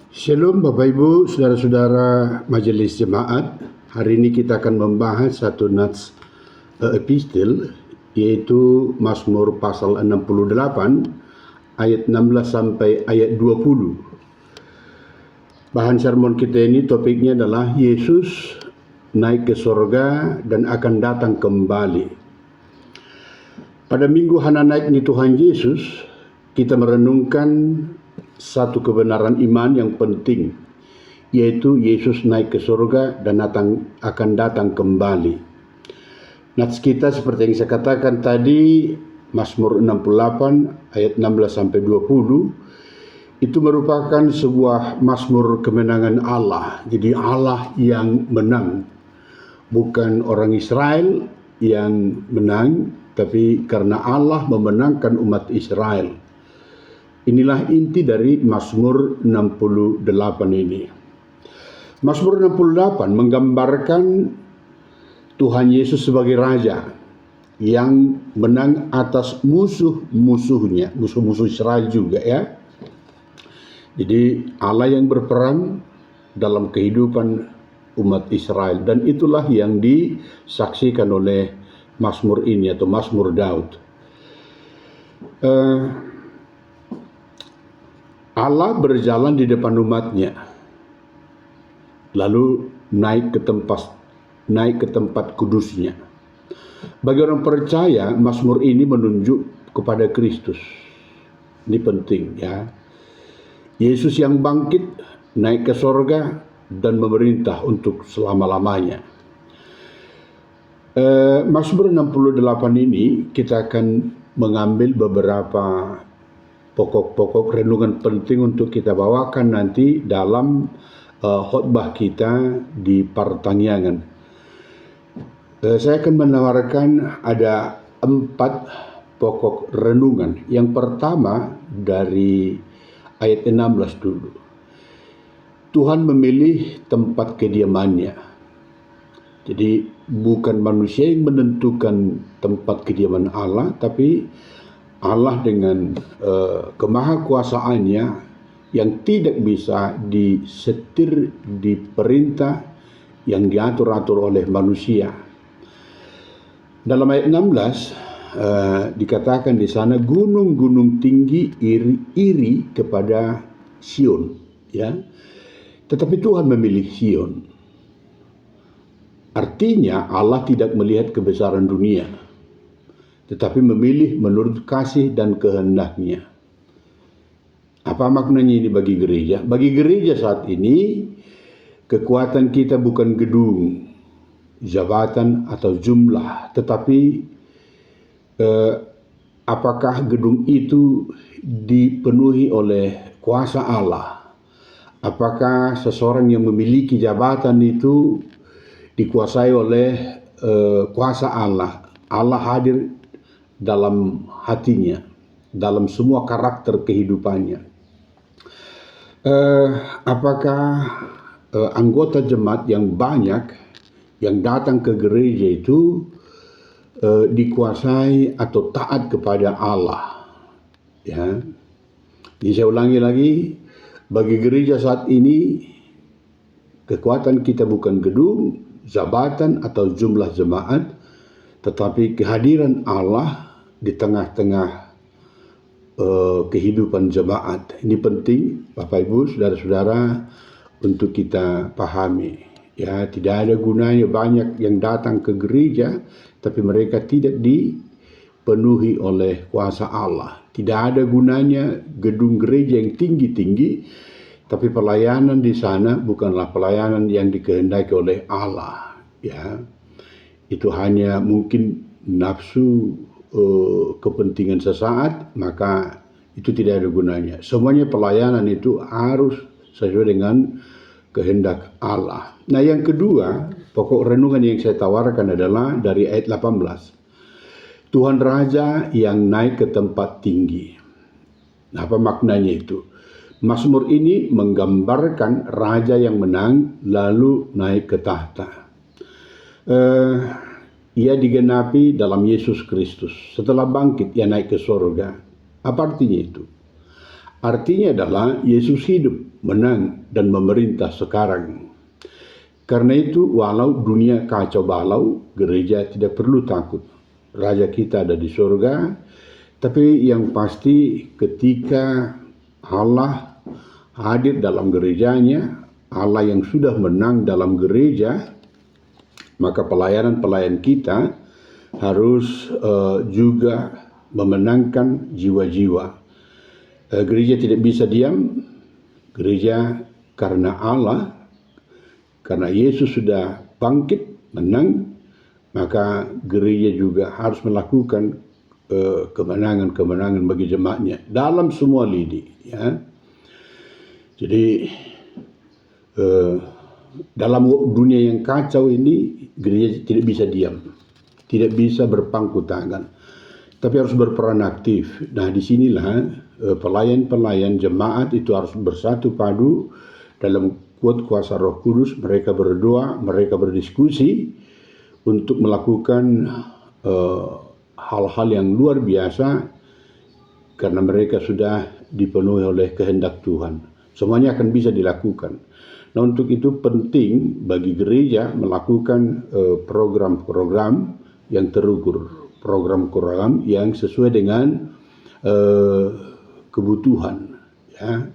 Shalom Bapak Ibu, saudara-saudara Majelis Jemaat. Hari ini kita akan membahas satu nats epistel, yaitu Mazmur pasal 68 ayat 16 sampai ayat 20. Bahan sermon kita ini topiknya adalah Yesus naik ke sorga dan akan datang kembali. Pada minggu Hana naiknya Tuhan Yesus, kita merenungkan satu kebenaran iman yang penting, yaitu Yesus naik ke surga dan akan datang kembali. Nats kita seperti yang saya katakan tadi, Mazmur 68 ayat 16 sampai 20, itu merupakan sebuah mazmur kemenangan Allah. Jadi Allah yang menang, bukan orang Israel yang menang, tapi karena Allah memenangkan umat Israel. Inilah inti dari Mazmur 68 ini. Mazmur 68 menggambarkan Tuhan Yesus sebagai Raja yang menang atas musuh-musuhnya, musuh-musuh Israel juga ya. Jadi Allah yang berperan dalam kehidupan umat Israel, dan itulah yang disaksikan oleh Mazmur ini atau Mazmur Daud. Allah berjalan di depan umatnya, lalu naik ke tempat kudusnya. Bagi orang percaya, Mazmur ini menunjuk kepada Kristus. Ini penting ya. Yesus yang bangkit, naik ke sorga dan memerintah untuk selama-lamanya. Mazmur 68 ini kita akan mengambil beberapa pokok-pokok renungan penting untuk kita bawakan nanti dalam khotbah kita di Partangiangan. Saya akan menawarkan ada 4 pokok renungan. Yang pertama dari ayat 16 dulu. Tuhan memilih tempat kediamannya. Jadi bukan manusia yang menentukan tempat kediaman Allah, tapi Allah dengan kemahakuasaannya yang tidak bisa disetir, diperintah, yang diatur-atur oleh manusia. Dalam ayat 16 dikatakan di sana, gunung-gunung tinggi iri kepada Sion, ya. Tetapi Tuhan memilih Sion. Artinya Allah tidak melihat kebesaran dunia, tetapi memilih menurut kasih dan kehendaknya. Apa maknanya ini bagi gereja? Bagi gereja saat ini, kekuatan kita bukan gedung, jabatan atau jumlah, tetapi apakah gedung itu dipenuhi oleh kuasa Allah? Apakah seseorang yang memiliki jabatan itu dikuasai oleh kuasa Allah? Allah hadir dalam hatinya, dalam semua karakter kehidupannya. Apakah anggota jemaat yang banyak yang datang ke gereja itu dikuasai atau taat kepada Allah? Ya, jadi saya ulangi lagi, bagi gereja saat ini kekuatan kita bukan gedung, jabatan atau jumlah jemaat, tetapi kehadiran Allah di tengah-tengah kehidupan jemaat. Ini penting Bapak Ibu, saudara-saudara, untuk kita pahami. Ya, tidak ada gunanya banyak yang datang ke gereja, tapi mereka tidak dipenuhi oleh kuasa Allah. Tidak ada gunanya gedung gereja yang tinggi-tinggi, tapi pelayanan di sana bukanlah pelayanan yang dikehendaki oleh Allah. Ya, itu hanya mungkin nafsu kepentingan sesaat, maka itu tidak ada gunanya. Semuanya pelayanan itu harus sesuai dengan kehendak Allah. Nah, yang kedua, pokok renungan yang saya tawarkan adalah dari ayat 18. Tuhan Raja yang naik ke tempat tinggi. Nah, apa maknanya itu? Mazmur ini menggambarkan raja yang menang lalu naik ke tahta. Ia digenapi dalam Yesus Kristus. Setelah bangkit, ia naik ke surga. Apa artinya itu? Artinya adalah Yesus hidup, menang, dan memerintah sekarang. Karena itu, walau dunia kacau balau, gereja tidak perlu takut. Raja kita ada di surga, tapi yang pasti ketika Allah hadir dalam gerejanya, Allah yang sudah menang dalam gereja, maka pelayanan-pelayan kita harus juga memenangkan jiwa-jiwa. Gereja tidak bisa diam. Gereja karena Allah, karena Yesus sudah bangkit, menang, maka gereja juga harus melakukan kemenangan-kemenangan bagi jemaatnya dalam semua lini. Ya. Jadi dalam dunia yang kacau ini, gereja tidak bisa diam, tidak bisa berpangku tangan, tapi harus berperan aktif. Nah, disinilah pelayan-pelayan jemaat itu harus bersatu padu dalam kuat kuasa Roh Kudus. Mereka berdoa, mereka berdiskusi untuk melakukan hal-hal yang luar biasa karena mereka sudah dipenuhi oleh kehendak Tuhan. Semuanya akan bisa dilakukan. Nah, untuk itu penting bagi gereja melakukan program-program yang terukur, program-program yang sesuai dengan kebutuhan, ya,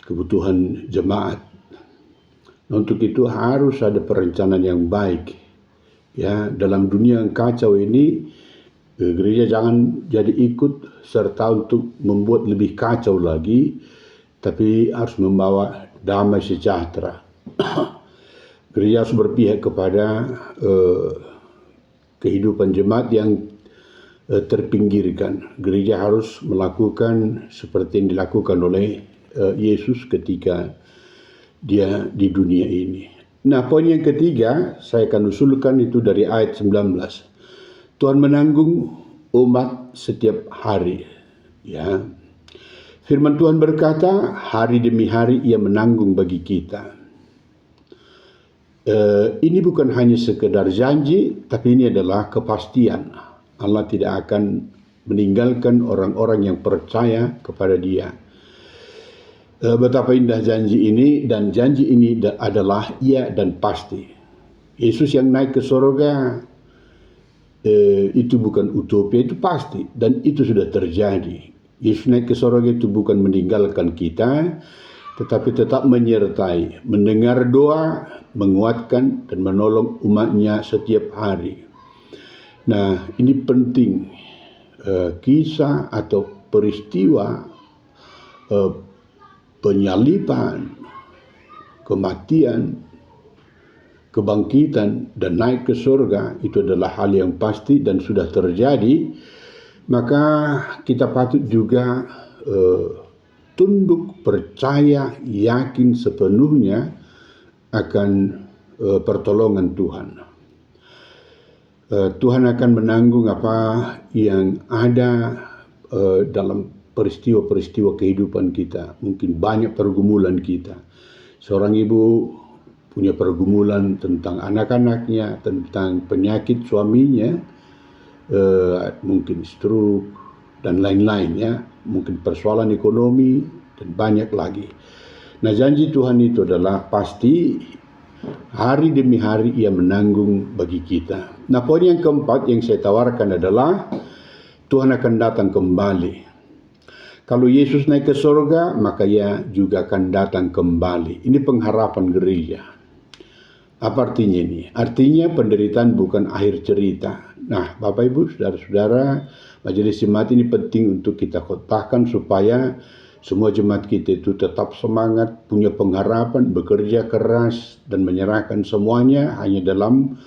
kebutuhan jemaat. Nah, untuk itu harus ada perencanaan yang baik. Ya, dalam dunia yang kacau ini, gereja jangan jadi ikut serta untuk membuat lebih kacau lagi, tapi harus membawa damai sejahtera. Gereja harus berpihak kepada kehidupan jemaat yang terpinggirkan. Gereja harus melakukan seperti yang dilakukan oleh Yesus ketika dia di dunia ini. Nah, poin yang ketiga saya akan usulkan itu dari ayat 19. Tuhan menanggung umat setiap hari. Ya. Firman Tuhan berkata, hari demi hari Ia menanggung bagi kita. Ini bukan hanya sekedar janji, tapi ini adalah kepastian. Allah tidak akan meninggalkan orang-orang yang percaya kepada Dia. Betapa indah janji ini, dan janji ini adalah iya dan pasti. Yesus yang naik ke surga itu bukan utopia, itu pasti, dan itu sudah terjadi. Yesus naik ke surga itu bukan meninggalkan kita, tetapi tetap menyertai, mendengar doa, menguatkan dan menolong umatnya setiap hari. Nah, ini penting, kisah atau peristiwa penyaliban, kematian, kebangkitan, dan naik ke surga itu adalah hal yang pasti dan sudah terjadi. Maka kita patut juga tunduk, percaya, yakin sepenuhnya akan pertolongan Tuhan. Tuhan akan menanggung apa yang ada dalam peristiwa-peristiwa kehidupan kita. Mungkin banyak pergumulan kita. Seorang ibu punya pergumulan tentang anak-anaknya, tentang penyakit suaminya, mungkin stroke dan lain-lain, ya, mungkin persoalan ekonomi dan banyak lagi. Nah, janji Tuhan itu adalah pasti, hari demi hari Ia menanggung bagi kita. Nah, poin yang keempat yang saya tawarkan adalah Tuhan akan datang kembali. Kalau Yesus naik ke surga, maka Ia juga akan datang kembali. Ini pengharapan gereja. Apa artinya ini? Artinya penderitaan bukan akhir cerita. Nah, Bapak Ibu, saudara-saudara, majelis jemaat ini penting untuk kita khotbahkan supaya semua jemaat kita itu tetap semangat, punya pengharapan, bekerja keras, dan menyerahkan semuanya hanya dalam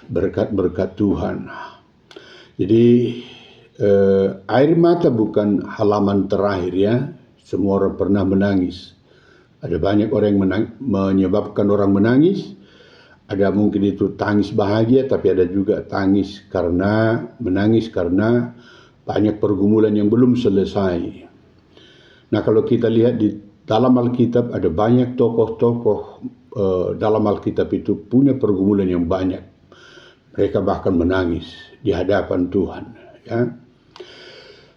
berkat-berkat Tuhan. Jadi, air mata bukan halaman terakhir, ya. Semua orang pernah menangis. Ada banyak orang yang menyebabkan orang menangis. Ada mungkin itu tangis bahagia, tapi ada juga menangis karena banyak pergumulan yang belum selesai. Nah, kalau kita lihat di dalam Alkitab, ada banyak tokoh-tokoh dalam Alkitab itu punya pergumulan yang banyak. Mereka bahkan menangis di hadapan Tuhan. Ya.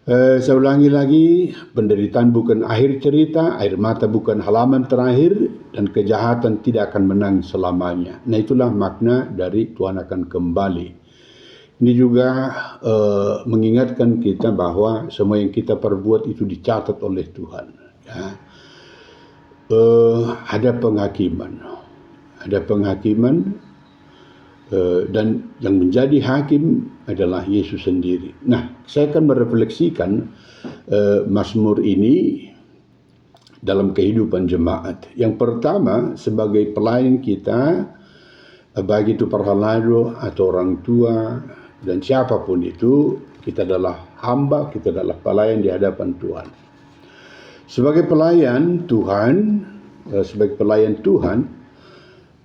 Saya ulangi lagi, penderitaan bukan akhir cerita, air mata bukan halaman terakhir, dan kejahatan tidak akan menang selamanya. Nah, itulah makna dari Tuhan akan kembali. Ini juga mengingatkan kita bahwa semua yang kita perbuat itu dicatat oleh Tuhan. Ya. Ada penghakiman, dan yang menjadi hakim adalah Yesus sendiri. Nah, saya akan merefleksikan Mazmur ini dalam kehidupan jemaat. Yang pertama, sebagai pelayan kita, baik itu perhalado atau orang tua dan siapapun itu, kita adalah hamba, kita adalah pelayan di hadapan Tuhan. Sebagai pelayan Tuhan,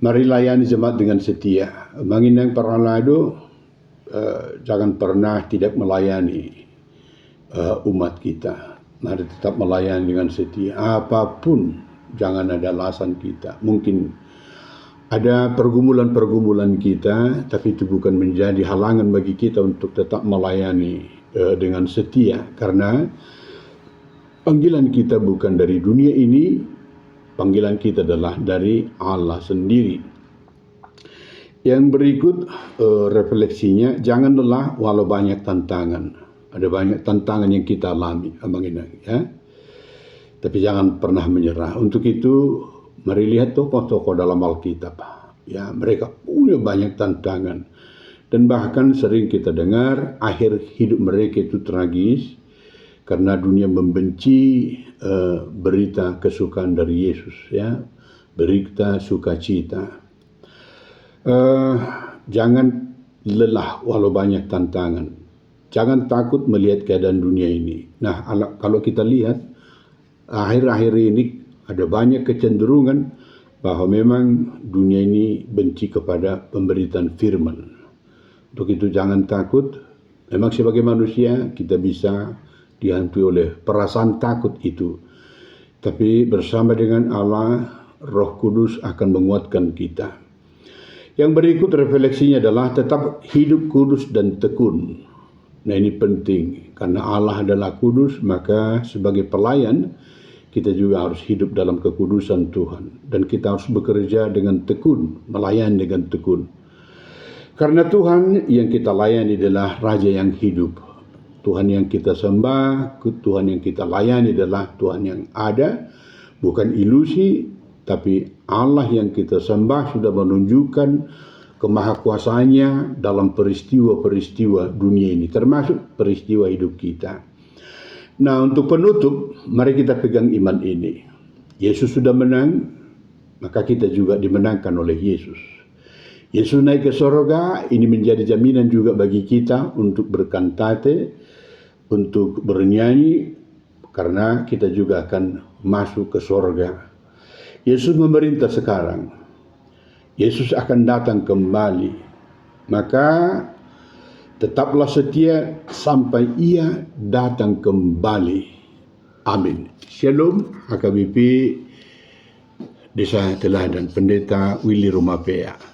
mari layani jemaat dengan setia. Menginang perhalado, jangan pernah tidak melayani umat kita. Mari tetap melayani dengan setia. Apapun, jangan ada alasan kita. Mungkin ada pergumulan-pergumulan kita, tapi itu bukan menjadi halangan bagi kita untuk tetap melayani dengan setia. Karena panggilan kita bukan dari dunia ini, panggilan kita adalah dari Allah sendiri. Yang berikut refleksinya, jangan lelah walau banyak tantangan. Ada banyak tantangan yang kita alami, ya. Tapi jangan pernah menyerah. Untuk itu, mari lihat tokoh-tokoh dalam Alkitab. Ya, mereka punya banyak tantangan. Dan bahkan sering kita dengar akhir hidup mereka itu tragis karena dunia membenci berita kesukaan dari Yesus, ya, berita sukacita. Jangan lelah walau banyak tantangan. Jangan takut melihat keadaan dunia ini. Nah, kalau kita lihat akhir-akhir ini ada banyak kecenderungan bahwa memang dunia ini benci kepada pemberitaan firman. Untuk itu jangan takut. Memang sebagai manusia kita bisa dihantui oleh perasaan takut itu. Tapi bersama dengan Allah, Roh Kudus akan menguatkan kita. Yang berikut refleksinya adalah tetap hidup kudus dan tekun. Nah, ini penting. Karena Allah adalah kudus, maka sebagai pelayan, kita juga harus hidup dalam kekudusan Tuhan. Dan kita harus bekerja dengan tekun, melayani dengan tekun. Karena Tuhan yang kita layani adalah Raja yang hidup. Tuhan yang kita sembah, Tuhan yang kita layani adalah Tuhan yang ada, bukan ilusi, tapi Allah yang kita sembah sudah menunjukkan kemahakuasaannya dalam peristiwa-peristiwa dunia ini, termasuk peristiwa hidup kita. Nah, untuk penutup, mari kita pegang iman ini. Yesus sudah menang, maka kita juga dimenangkan oleh Yesus. Yesus naik ke sorga, ini menjadi jaminan juga bagi kita untuk berkantate, untuk bernyanyi, karena kita juga akan masuk ke sorga. Yesus memerintah sekarang. Yesus akan datang kembali. Maka tetaplah setia sampai Ia datang kembali. Amin. Shalom, HKBP Desa Teladan, Pendeta Willy Rumapea.